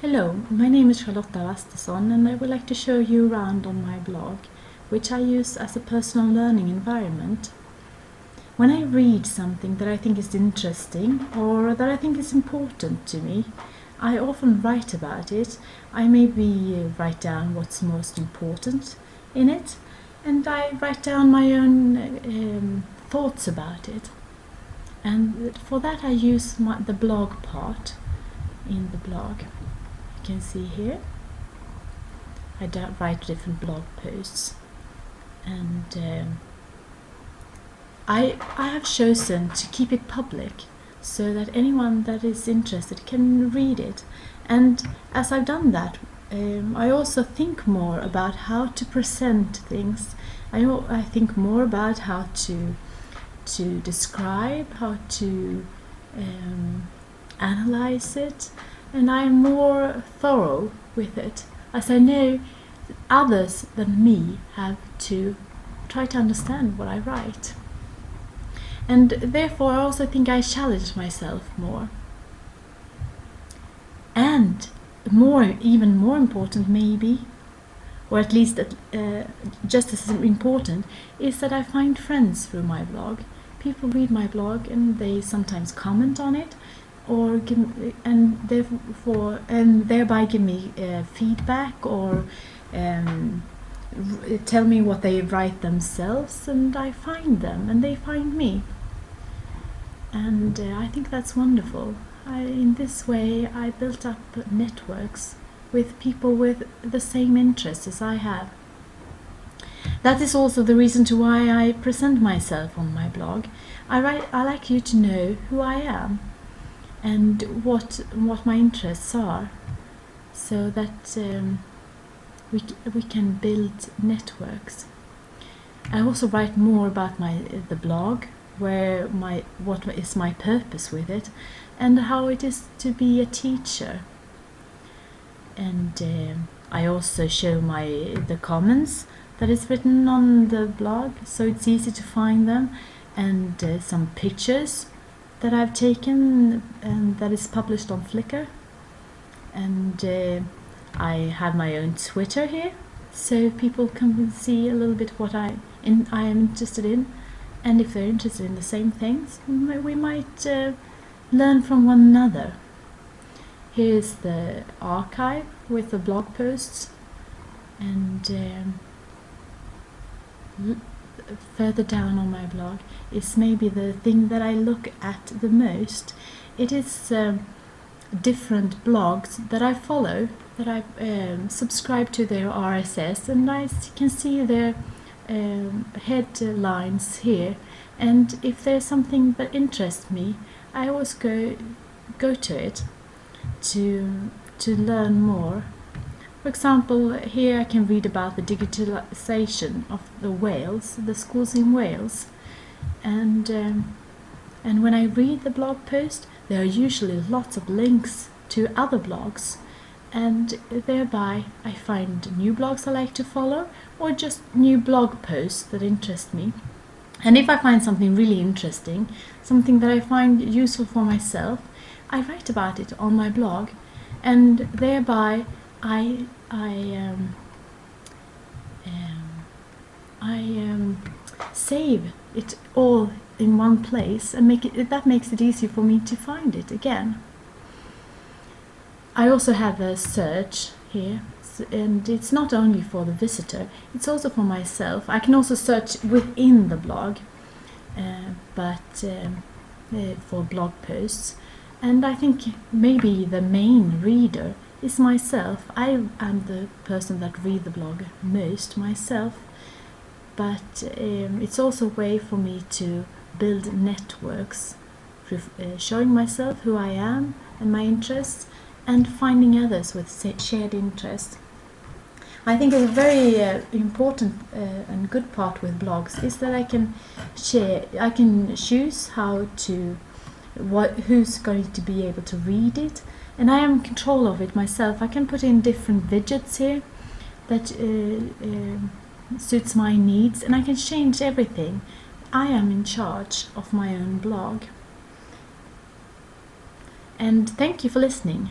Hello, my name is cwasteson and I would like to show you around on my blog, which I use as a personal learning environment. When I read something that I think is interesting or that I think is important to me, I often write about it. I maybe write down what's most important in it, and I write down my own thoughts about it. And for that I use the blog part in the blog. You can see here I write different blog posts, and I have chosen to keep it public so that anyone that is interested can read it. And as I've done that, I also think more about how to present things. I think more about how to describe, how to analyze it, and I'm more thorough with it, as I know others than me have to try to understand what I write. And therefore I also think I challenge myself more. And even more important maybe, or at least just as important, is that I find friends through my blog. People read my blog and they sometimes comment on it, or thereby give me feedback, or tell me what they write themselves, and I find them and they find me. And I think that's wonderful. In this way I built up networks with people with the same interests as I have. That is also the reason to why I present myself on my blog. I like you to know who I am and what my interests are, so that we can build networks. I also write more about the blog, what is my purpose with it, and how it is to be a teacher. And I also show the comments that is written on the blog, so it's easy to find them, and some pictures that I've taken and that is published on Flickr. And I have my own Twitter here, so people can see a little bit what I am interested in, and if they're interested in the same things, we might learn from one another. Here's the archive with the blog posts, and further down on my blog is maybe the thing that I look at the most. It is different blogs that I follow, that I subscribe to their RSS, and I can see their headlines here, and if there's something that interests me, I always go to it to learn more. For example, here I can read about the digitalization of the schools in Wales, and when I read the blog post, there are usually lots of links to other blogs, and thereby I find new blogs I like to follow, or just new blog posts that interest me. And if I find something really interesting, something that I find useful for myself, I write about it on my blog, and thereby I save it all in one place, and that makes it easy for me to find it again. I also have a search here, and it's not only for the visitor, it's also for myself. I can also search within the blog, for blog posts, and I think maybe the main reader is myself. I am the person that read the blog most myself, but it's also a way for me to build networks, showing myself who I am and my interests, and finding others with shared interests. I think a very important and good part with blogs is that I can choose who's going to be able to read it, and I am in control of it myself. I can put in different widgets here that suits my needs, and I can change everything. I am in charge of my own blog. And thank you for listening.